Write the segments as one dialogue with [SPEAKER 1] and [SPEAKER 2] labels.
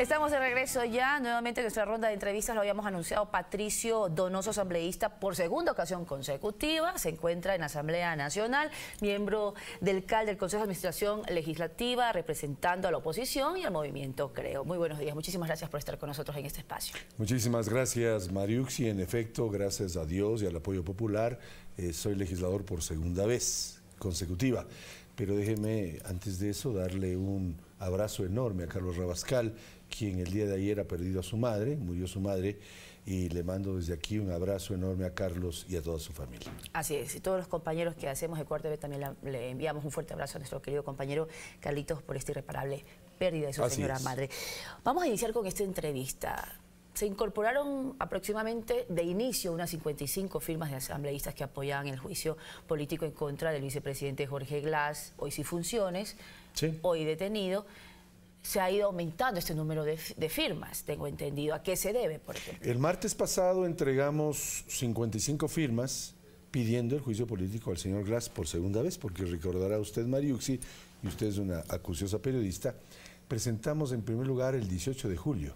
[SPEAKER 1] Estamos de regreso ya, nuevamente en nuestra ronda de entrevistas lo habíamos anunciado. Patricio Donoso, asambleísta por segunda ocasión consecutiva, se encuentra en la Asamblea Nacional, miembro del CAL, del Consejo de Administración Legislativa, representando a la oposición y al movimiento Creo. Muy buenos días, muchísimas gracias por estar con nosotros en este espacio.
[SPEAKER 2] Muchísimas gracias, Mariuxi. En efecto, gracias a Dios y al apoyo popular, soy legislador por segunda vez consecutiva. Pero déjeme, antes de eso, darle un abrazo enorme a Carlos Rabascal, quien el día de ayer ha perdido a su madre, murió su madre, y le mando desde aquí un abrazo enorme a Carlos y a toda su familia.
[SPEAKER 1] Así es, y todos los compañeros que hacemos de Cuarto B también le enviamos un fuerte abrazo a nuestro querido compañero Carlitos por esta irreparable pérdida de su señora madre. Vamos a iniciar con esta entrevista. Se incorporaron aproximadamente de inicio unas 55 firmas de asambleístas que apoyaban el juicio político en contra del vicepresidente Jorge Glass, hoy sin funciones, hoy detenido. Se ha ido aumentando este número de firmas, tengo entendido. ¿A qué se debe, por ejemplo?
[SPEAKER 2] El martes pasado entregamos 55 firmas pidiendo el juicio político al señor Glass por segunda vez, porque recordará usted, Mariuxi, y usted es una acuciosa periodista, presentamos en primer lugar el 18 de julio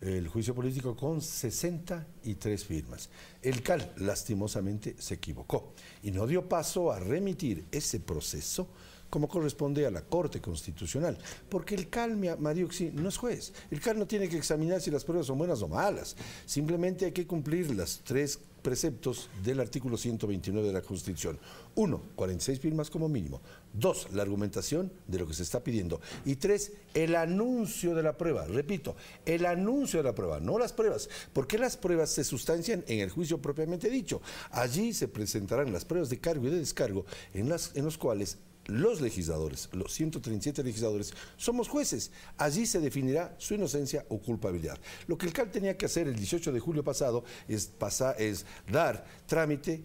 [SPEAKER 2] el juicio político con 63 firmas. El CAL, lastimosamente, se equivocó y no dio paso a remitir ese proceso como corresponde a la Corte Constitucional, porque el CAL, Mariuxi, no es juez. El CAL no tiene que examinar si las pruebas son buenas o malas, simplemente hay que cumplir los 3 preceptos del artículo 129 de la Constitución. 1, 46 firmas como mínimo. 2, la argumentación de lo que se está pidiendo. Y 3, el anuncio de la prueba. Repito, el anuncio de la prueba, no las pruebas, porque las pruebas se sustancian en el juicio propiamente dicho. Allí se presentarán las pruebas de cargo y de descargo en los cuales los legisladores, los 137 legisladores, somos jueces. Allí se definirá su inocencia o culpabilidad. Lo que el CAL tenía que hacer el 18 de julio pasado es dar trámite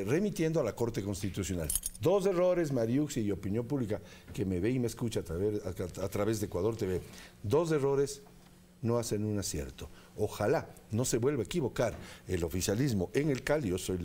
[SPEAKER 2] remitiendo a la Corte Constitucional. 2 errores, Mariuxi y opinión pública que me ve y me escucha a través de Ecuador TV. 2 errores no hacen un acierto. Ojalá no se vuelva a equivocar el oficialismo en el CAL, yo soy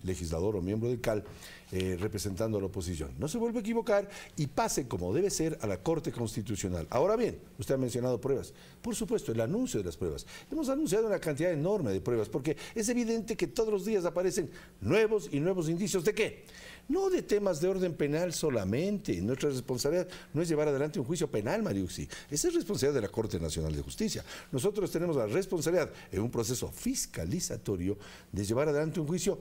[SPEAKER 2] legislador o miembro del CAL, representando a la oposición. No se vuelva a equivocar y pase como debe ser a la Corte Constitucional. Ahora bien, usted ha mencionado pruebas. Por supuesto, el anuncio de las pruebas. Hemos anunciado una cantidad enorme de pruebas, porque es evidente que todos los días aparecen nuevos y nuevos indicios. ¿De qué? No de temas de orden penal solamente. Nuestra responsabilidad no es llevar adelante un juicio penal, Mariuxi. Esa es responsabilidad de la Corte Nacional de Justicia. Nosotros tenemos la responsabilidad en un proceso fiscalizatorio de llevar adelante un juicio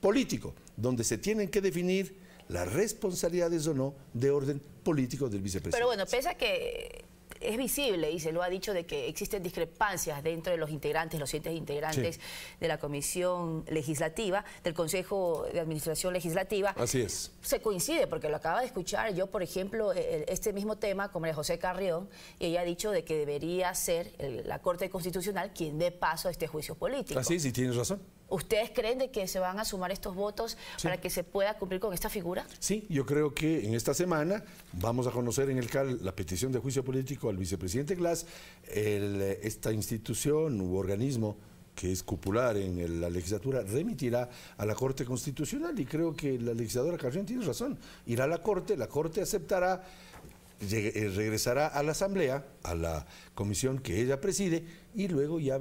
[SPEAKER 2] político, donde se tienen que definir las responsabilidades o no de orden político del vicepresidente.
[SPEAKER 1] Pero bueno, pese a que es visible y se lo ha dicho de que existen discrepancias dentro de los integrantes, los 7 integrantes de la Comisión Legislativa, del Consejo de Administración Legislativa.
[SPEAKER 2] Así es.
[SPEAKER 1] Se coincide, porque lo acaba de escuchar yo, por ejemplo, este mismo tema con María José Carrión, y ella ha dicho de que debería ser la Corte Constitucional quien dé paso a este juicio político.
[SPEAKER 2] Así, sí, tienes razón.
[SPEAKER 1] ¿Ustedes creen de que se van a sumar estos votos para que se pueda cumplir con esta figura?
[SPEAKER 2] Sí, yo creo que en esta semana vamos a conocer en el CAL la petición de juicio político al vicepresidente Glass. Esta institución u organismo que es cupular en la legislatura remitirá a la Corte Constitucional, y creo que la legisladora Carrión tiene razón. Irá a la Corte aceptará, regresará a la Asamblea, a la comisión que ella preside, y luego ya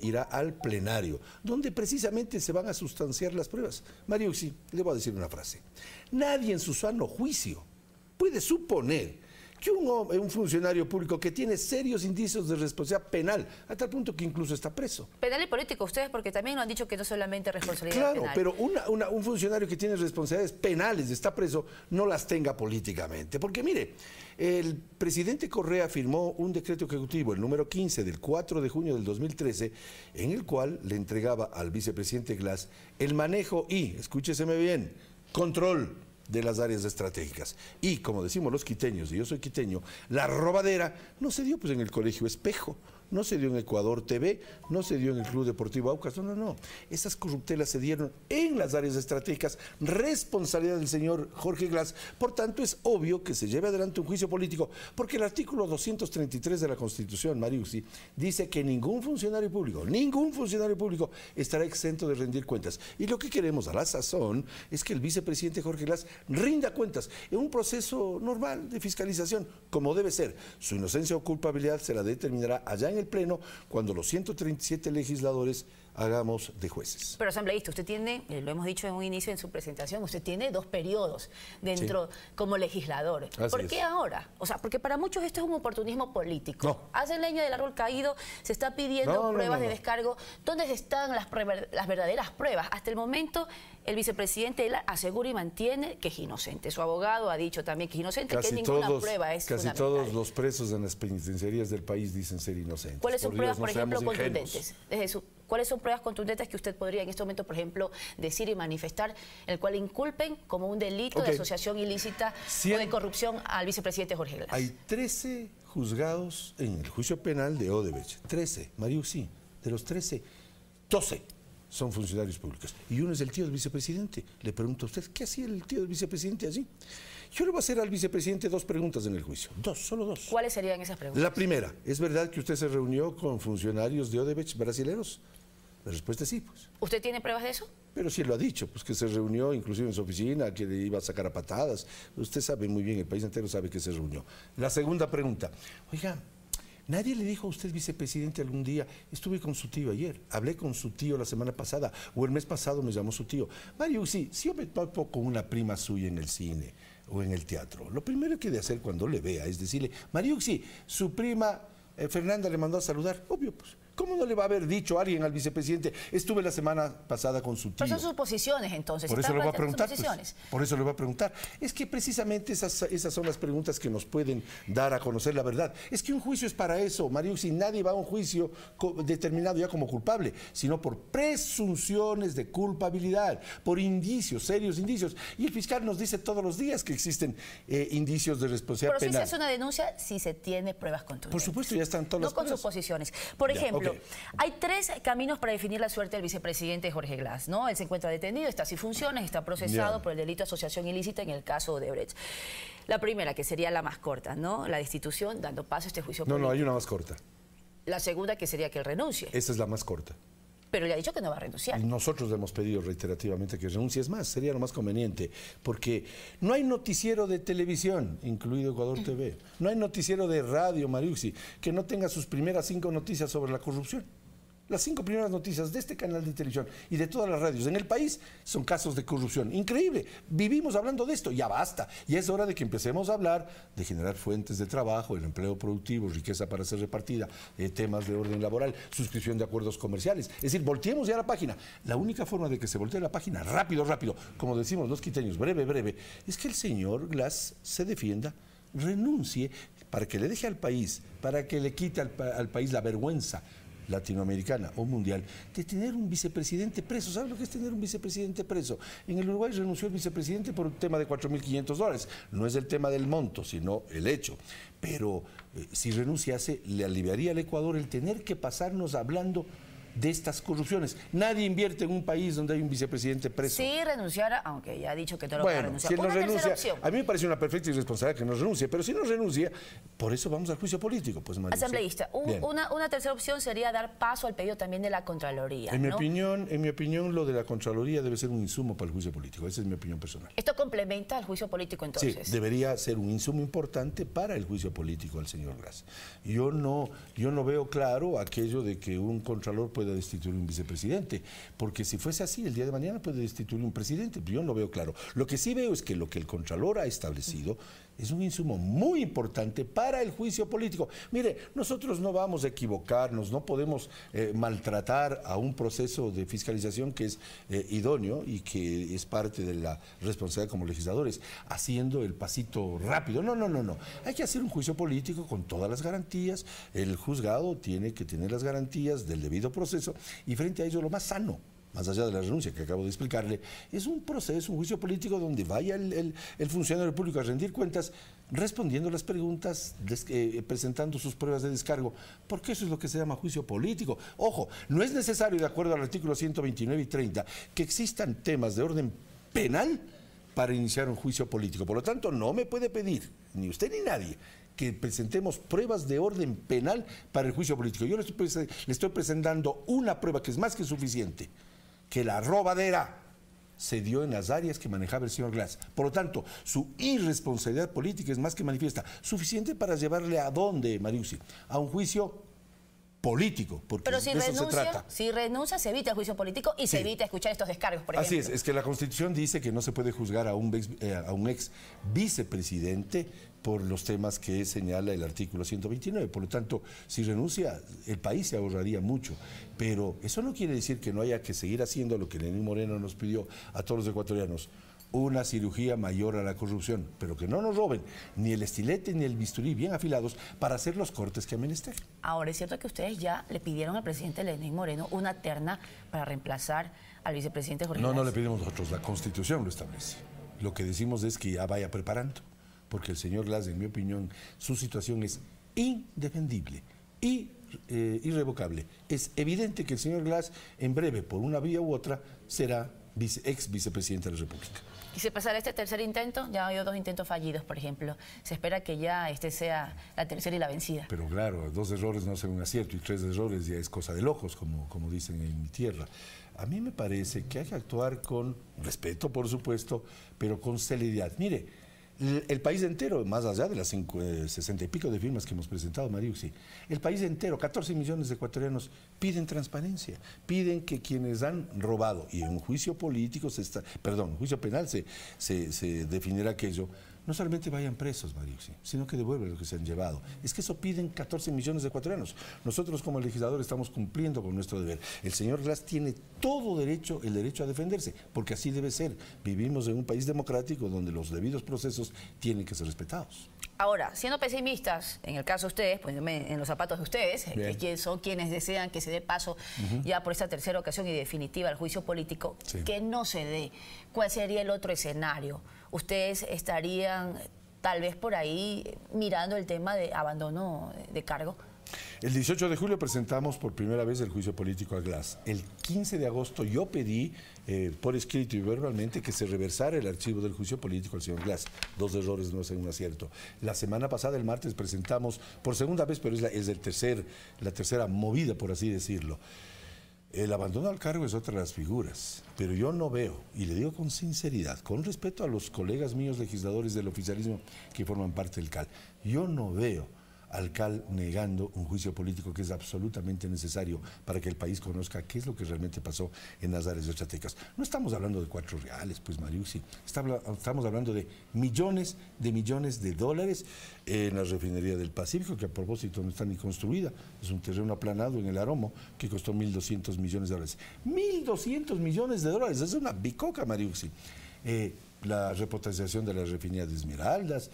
[SPEAKER 2] irá al plenario, donde precisamente se van a sustanciar las pruebas. Mariuxi, le voy a decir una frase. Nadie en su sano juicio puede suponer que un funcionario público que tiene serios indicios de responsabilidad penal, a tal punto que incluso está preso.
[SPEAKER 1] Penal y político, ustedes, porque también lo han dicho que no solamente responsabilidad penal.
[SPEAKER 2] Claro, pero un funcionario que tiene responsabilidades penales, está preso, no las tenga políticamente. Porque mire, el presidente Correa firmó un decreto ejecutivo, el número 15 del 4 de junio del 2013, en el cual le entregaba al vicepresidente Glass el manejo y, escúcheseme bien, control de las áreas estratégicas. Y como decimos los quiteños, y yo soy quiteño, la robadera no se dio pues en el Colegio Espejo, no se dio en Ecuador TV, no se dio en el Club Deportivo Aucas, no. Esas corruptelas se dieron en las áreas estratégicas, responsabilidad del señor Jorge Glass. Por tanto, es obvio que se lleve adelante un juicio político, porque el artículo 233 de la Constitución, Mariucci, dice que ningún funcionario público estará exento de rendir cuentas. Y lo que queremos a la sazón es que el vicepresidente Jorge Glass rinda cuentas en un proceso normal de fiscalización, como debe ser. Su inocencia o culpabilidad se la determinará allá en el Pleno cuando los 137 legisladores hagamos de jueces.
[SPEAKER 1] Pero asambleísta, usted tiene, lo hemos dicho en un inicio en su presentación, usted tiene 2 periodos dentro como legislador. ¿Por qué ahora? O sea, porque para muchos esto es un oportunismo político.
[SPEAKER 2] No.
[SPEAKER 1] Hacen leña del árbol caído, se está pidiendo pruebas de descargo. ¿Dónde están las verdaderas pruebas? Hasta el momento, el vicepresidente él asegura y mantiene que es inocente. Su abogado ha dicho también que es inocente, que ninguna prueba es
[SPEAKER 2] Casi
[SPEAKER 1] fundamental.
[SPEAKER 2] todos los presos en las penitenciarías del país dicen ser inocentes.
[SPEAKER 1] ¿Cuáles son pruebas, por ejemplo,
[SPEAKER 2] ingenuos.
[SPEAKER 1] contundentes? ¿Cuáles son pruebas contundentes que usted podría en este momento, por ejemplo, decir y manifestar, el cual inculpen como un delito de asociación ilícita o de corrupción al vicepresidente Jorge Glass?
[SPEAKER 2] Hay 13 juzgados en el juicio penal de Odebrecht. 13, Mariucci. De los 13, 12 son funcionarios públicos. Y uno es el tío del vicepresidente. Le pregunto a usted, ¿qué hacía el tío del vicepresidente allí? Yo le voy a hacer al vicepresidente 2 preguntas en el juicio. Solo 2.
[SPEAKER 1] ¿Cuáles serían esas preguntas?
[SPEAKER 2] La primera, ¿es verdad que usted se reunió con funcionarios de Odebrecht brasileños? La respuesta es sí, pues.
[SPEAKER 1] ¿Usted tiene pruebas de eso?
[SPEAKER 2] Pero sí lo ha dicho, pues que se reunió inclusive en su oficina, que le iba a sacar a patadas. Usted sabe muy bien, el país entero sabe que se reunió. La segunda pregunta, oiga, ¿nadie le dijo a usted, vicepresidente, algún día, estuve con su tío ayer, hablé con su tío la semana pasada, o el mes pasado me llamó su tío? Mariucci, si yo me topo con una prima suya en el cine o en el teatro, lo primero que he de hacer cuando le vea es decirle, Mariucci, su prima Fernanda le mandó a saludar. Obvio, pues. ¿Cómo no le va a haber dicho alguien al vicepresidente? Estuve la semana pasada con su tío.
[SPEAKER 1] Pero son suposiciones, entonces.
[SPEAKER 2] Por eso le voy a preguntar. Pues, por eso le voy a preguntar. Es que precisamente esas son las preguntas que nos pueden dar a conocer la verdad. Es que un juicio es para eso, Mariucci. Nadie va a un juicio determinado ya como culpable, sino por presunciones de culpabilidad, por indicios, serios indicios. Y el fiscal nos dice todos los días que existen indicios de responsabilidad penal.
[SPEAKER 1] Pero sí se hace una denuncia si se tiene pruebas contundentes.
[SPEAKER 2] Por supuesto, ya están todas las pruebas.
[SPEAKER 1] No con suposiciones. Por ejemplo, hay 3 caminos para definir la suerte del vicepresidente Jorge Glass, ¿no? Él se encuentra detenido, está sin funciones, está procesado por el delito de asociación ilícita en el caso de Odebrecht. La primera, que sería la más corta, ¿no? La destitución, dando paso a este juicio político.
[SPEAKER 2] No, hay una más corta.
[SPEAKER 1] La segunda, que sería que él renuncie.
[SPEAKER 2] Esa es la más corta.
[SPEAKER 1] Pero le ha dicho que no va a renunciar.
[SPEAKER 2] Nosotros le hemos pedido reiterativamente que renuncie. Es más, sería lo más conveniente, porque no hay noticiero de televisión, incluido Ecuador TV, no hay noticiero de radio, Mariucci, que no tenga sus primeras 5 noticias sobre la corrupción. Las 5 primeras noticias de este canal de televisión y de todas las radios en el país son casos de corrupción. Increíble. Vivimos hablando de esto. Ya basta. Y es hora de que empecemos a hablar de generar fuentes de trabajo, el empleo productivo, riqueza para ser repartida, temas de orden laboral, suscripción de acuerdos comerciales. Es decir, volteemos ya la página. La única forma de que se voltee la página rápido, como decimos los quiteños, breve, es que el señor Glass se defienda, renuncie, para que le deje al país, para que le quite al país la vergüenza latinoamericana o mundial de tener un vicepresidente preso. ¿Sabe lo que es tener un vicepresidente preso? En el Uruguay renunció el vicepresidente por un tema de $4.500. No es el tema del monto, sino el hecho. Pero si renunciase, le aliviaría al Ecuador el tener que pasarnos hablando de estas corrupciones. Nadie invierte en un país donde hay un vicepresidente preso.
[SPEAKER 1] Sí, renunciara, aunque ya ha dicho que no lo va a renunciar.
[SPEAKER 2] Si él no renuncia, a mí me parece una perfecta irresponsabilidad que no renuncie, pero si no renuncia, por eso vamos al juicio político. Pues,
[SPEAKER 1] asambleísta, una tercera opción sería dar paso al pedido también de la Contraloría.
[SPEAKER 2] En mi opinión, lo de la Contraloría debe ser un insumo para el juicio político. Esa es mi opinión personal.
[SPEAKER 1] ¿Esto complementa al juicio político entonces?
[SPEAKER 2] Sí, debería ser un insumo importante para el juicio político al señor Glass. Yo no veo claro aquello de que un contralor pueda destituir un vicepresidente, porque si fuese así, el día de mañana puede destituir un presidente. Yo no veo claro. Lo que sí veo es que lo que el contralor ha establecido es un insumo muy importante para el juicio político. Mire, nosotros no vamos a equivocarnos, no podemos maltratar a un proceso de fiscalización que es idóneo y que es parte de la responsabilidad como legisladores, haciendo el pasito rápido. No. Hay que hacer un juicio político con todas las garantías. El juzgado tiene que tener las garantías del debido proceso y frente a ello lo más sano más allá de la renuncia que acabo de explicarle, es un proceso, un juicio político donde vaya el funcionario público a rendir cuentas, respondiendo las preguntas, presentando sus pruebas de descargo, porque eso es lo que se llama juicio político. Ojo, no es necesario, de acuerdo al artículo 129 y 30, que existan temas de orden penal para iniciar un juicio político. Por lo tanto, no me puede pedir, ni usted ni nadie, que presentemos pruebas de orden penal para el juicio político. Yo le estoy presentando una prueba que es más que suficiente, que la robadera se dio en las áreas que manejaba el señor Glass. Por lo tanto, su irresponsabilidad política es más que manifiesta. Suficiente para llevarle a dónde, Mariucci, a un juicio político, porque
[SPEAKER 1] pero si
[SPEAKER 2] de eso se trata.
[SPEAKER 1] Si renuncia, se evita el juicio político y se evita escuchar estos descargos, por ejemplo.
[SPEAKER 2] Así es que la Constitución dice que no se puede juzgar a un ex vicepresidente por los temas que señala el artículo 129. Por lo tanto, si renuncia, el país se ahorraría mucho. Pero eso no quiere decir que no haya que seguir haciendo lo que Lenín Moreno nos pidió a todos los ecuatorianos, una cirugía mayor a la corrupción, pero que no nos roben ni el estilete ni el bisturí bien afilados para hacer los cortes que ha menester.
[SPEAKER 1] Ahora, es cierto que ustedes ya le pidieron al presidente Lenín Moreno una terna para reemplazar al vicepresidente Jorge Glass.
[SPEAKER 2] No le pedimos nosotros, la Constitución lo establece. Lo que decimos es que ya vaya preparando, porque el señor Glass, en mi opinión, su situación es indefendible, irrevocable. Es evidente que el señor Glass, en breve, por una vía u otra, será ex vicepresidente de la República.
[SPEAKER 1] ¿Y si pasara este tercer intento? Ya ha habido 2 intentos fallidos, por ejemplo. Se espera que ya este sea la tercera y la vencida.
[SPEAKER 2] Pero claro, 2 errores no son un acierto y 3 errores ya es cosa de locos, como dicen en mi tierra. A mí me parece que hay que actuar con respeto, por supuesto, pero con celeridad. Mire, el país entero, más allá de las 60 y pico de firmas que hemos presentado, Mariucci, el país entero, 14 millones de ecuatorianos, piden transparencia, piden que quienes han robado, y en un juicio político, juicio penal se definirá aquello, no solamente vayan presos, Mariucci, sino que devuelvan lo que se han llevado. Es que eso piden 14 millones de ecuatorianos. Nosotros como legisladores estamos cumpliendo con nuestro deber. El señor Glass tiene todo el derecho a defenderse, porque así debe ser. Vivimos en un país democrático donde los debidos procesos tienen que ser respetados.
[SPEAKER 1] Ahora, siendo pesimistas, en el caso de ustedes, poniéndome en los zapatos de ustedes, que son quienes desean que se dé paso ya por esta tercera ocasión y definitiva al juicio político, que no se dé, ¿cuál sería el otro escenario? ¿Ustedes estarían tal vez por ahí mirando el tema de abandono de cargo?
[SPEAKER 2] El 18 de julio presentamos por primera vez el juicio político a Glass. El 15 de agosto yo pedí por escrito y verbalmente que se reversara el archivo del juicio político al señor Glass. 2 errores no es un acierto. La semana pasada, el martes, presentamos por segunda vez, pero es la tercera movida, por así decirlo. El abandono al cargo es otra de las figuras, pero yo no veo, y le digo con sinceridad, con respeto a los colegas míos legisladores del oficialismo que forman parte del CAL, yo no veo al CAL negando un juicio político que es absolutamente necesario para que el país conozca qué es lo que realmente pasó en las áreas estratégicas. No estamos hablando de 4 reales, pues, Mariucci, estamos hablando de millones de dólares en la refinería del Pacífico, que a propósito no está ni construida, es un terreno aplanado en el Aromo que costó 1.200 millones de dólares. 1.200 millones de dólares, es una bicoca, Mariucci. La repotabilización de la refinería de Esmeraldas,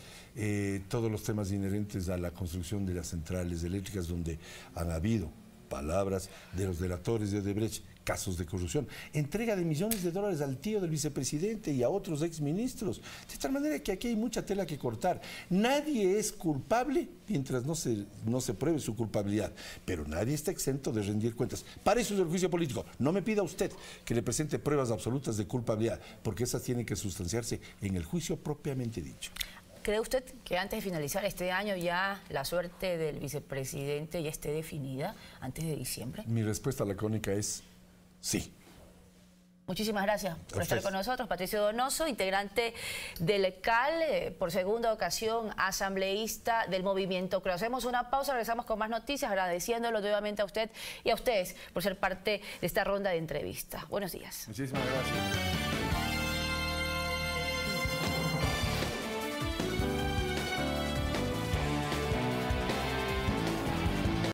[SPEAKER 2] todos los temas inherentes a la construcción de las centrales eléctricas, donde han habido palabras de los delatores de Odebrecht, casos de corrupción, entrega de millones de dólares al tío del vicepresidente y a otros exministros, de tal manera que aquí hay mucha tela que cortar. Nadie es culpable mientras no se pruebe su culpabilidad, pero nadie está exento de rendir cuentas. Para eso es el juicio político. No me pida usted que le presente pruebas absolutas de culpabilidad, porque esas tienen que sustanciarse en el juicio propiamente dicho.
[SPEAKER 1] ¿Cree usted que antes de finalizar este año ya la suerte del vicepresidente ya esté definida, antes de diciembre?
[SPEAKER 2] Mi respuesta lacónica es sí.
[SPEAKER 1] Muchísimas gracias por estar con nosotros. Patricio Donoso, integrante del CAL, por segunda ocasión asambleísta del Movimiento Creo. Hacemos una pausa, regresamos con más noticias, agradeciéndolo nuevamente a usted y a ustedes por ser parte de esta ronda de entrevistas. Buenos días.
[SPEAKER 2] Muchísimas gracias.